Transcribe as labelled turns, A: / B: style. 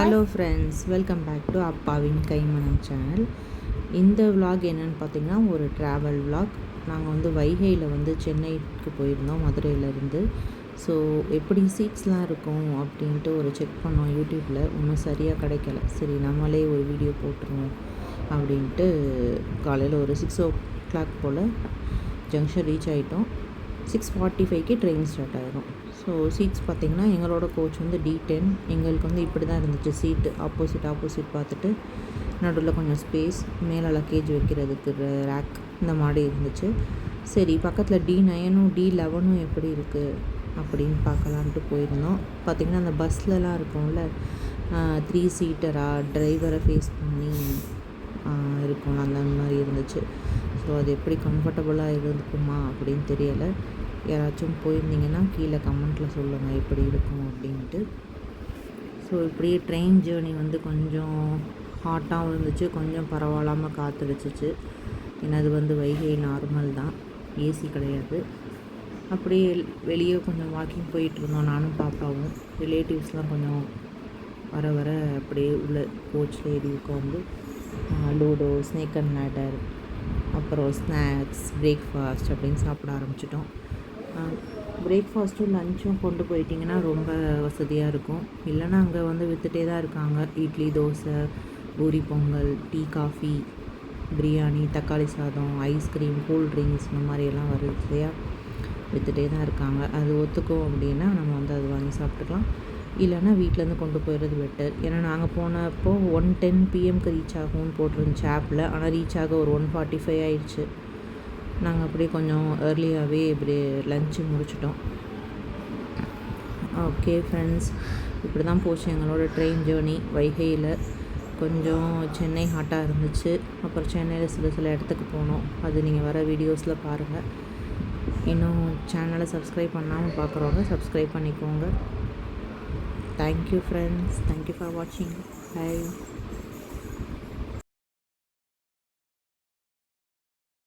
A: Hello friends, welcome back to அப்பாவின் கைமணம் channel. இந்த விலாக் என்னென்னு பார்த்தீங்கன்னா, ஒரு ட்ராவல் விலாக். நாங்கள் வந்து வைகையில் வந்து சென்னைக்கு போயிருந்தோம் மதுரையிலேருந்து. ஸோ எப்படி சீட்ஸ்லாம் இருக்கும் அப்படின்ட்டு ஒரு செக் பண்ணோம் யூடியூப்பில். ஒன்றும் சரியாக கிடைக்கல. சரி நம்மளே ஒரு வீடியோ போட்டுருவோம் அப்படின்ட்டு காலையில் ஒரு 6 o'clock போல் ஜங்ஷன் ரீச் ஆகிட்டோம். 6:45க்கு ட்ரெயின் ஸ்டார்ட் ஆகிடும். ஸோ சீட்ஸ் பார்த்திங்கன்னா எங்களோட கோச் வந்து D10. எங்களுக்கு வந்து இப்படி தான் இருந்துச்சு சீட்டு. ஆப்போசிட் பார்த்துட்டு நடுவில் கொஞ்சம் ஸ்பேஸ், மேலே லக்கேஜ் வைக்கிறதுக்கு ரேக் இந்த மாதிரி இருந்துச்சு. சரி பக்கத்தில் D9ம் D11ம் எப்படி இருக்குது அப்படின்னு பார்க்கலான்ட்டு போயிருந்தோம். பார்த்திங்கன்னா அந்த பஸ்லலாம் இருக்கும்ல 3 சீட்டராக டிரைவரை ஃபேஸ் பண்ணி இருக்கும் அந்த மாதிரி இருந்துச்சு. ஸோ அது எப்படி கம்ஃபர்டபுளாக இருக்குமா அப்படின்னு தெரியலை. யாராச்சும் போயிருந்தீங்கன்னா கீழே கமெண்ட்டில் சொல்லுங்கள் எப்படி இருக்கும் அப்படின்ட்டு. ஸோ இப்படியே ட்ரெயின் ஜேர்னி வந்து கொஞ்சம் ஹாட்டாகவும் இருந்துச்சு, கொஞ்சம் பரவாயில்லாமல் காற்றுடிச்சிச்சு. ஏன்னா அது வந்து வைகை நார்மல் தான், ஏசி கிடையாது. அப்படியே வெளியே கொஞ்சம் வாக்கிங் போயிட்டுருந்தோம் நானும் பாப்பாவும். ரிலேட்டிவ்ஸ்லாம் கொஞ்சம் வர வர அப்படியே உள்ள கோச்சில் ஏறி உட்காந்து லூடோ, ஸ்னேக் அண்ட் லேடர், அப்புறம் ஸ்நாக்ஸ், பிரேக்ஃபாஸ்ட் அப்படின்னு சாப்பிட ஆரம்பிச்சிட்டோம். பிரேக்ஃபாஸ்ட்டும் லஞ்சும் கொண்டு போயிட்டிங்கன்னா ரொம்ப வசதியாக இருக்கும். இல்லைன்னா அங்கே வந்து விற்றுட்டே தான் இருக்காங்க. இட்லி, தோசை, பூரி, பொங்கல், டீ, காஃபி, பிரியாணி, தக்காளி சாதம், ஐஸ்கிரீம், கூல்ட்ரிங்க்ஸ் இந்த மாதிரியெல்லாம் வருது இல்லையா, விற்றுட்டே தான் இருக்காங்க. அது ஒத்துக்கும் அப்படின்னா நம்ம வந்து அது வாங்கி சாப்பிட்டுக்கலாம். இல்லைன்னா வீட்டிலேருந்து கொண்டு போயிடுறது பெட்டர். ஏன்னா நாங்கள் போனப்போ 1:10 PM ரீச் ஆகும்னு போட்டிருந்துச்சு ஆப்பில். ஆனால் ரீச் ஆக ஒரு 1:45 ஆயிடுச்சு. நாங்கள் அப்படியே கொஞ்சம் ஏர்லியாகவே இப்படி லஞ்சு முடிச்சிட்டோம். ஓகே ஃப்ரெண்ட்ஸ், இப்படி தான் போச்சு எங்களோட ட்ரெயின் ஜேர்னி வைகையில். கொஞ்சம் சென்னை ஹாட்டாக இருந்துச்சு. அப்புறம் சென்னையில் சில இடத்துக்கு போனோம். அது நீங்கள் வர வீடியோஸில் பாருங்கள். இன்னும் சேனலை சப்ஸ்கிரைப் பண்ணாமல் பார்க்குறவங்க சப்ஸ்கிரைப் பண்ணிக்கோங்க. தேங்க்யூ ஃப்ரெண்ட்ஸ், தேங்க்யூ ஃபார் வாட்சிங். பை.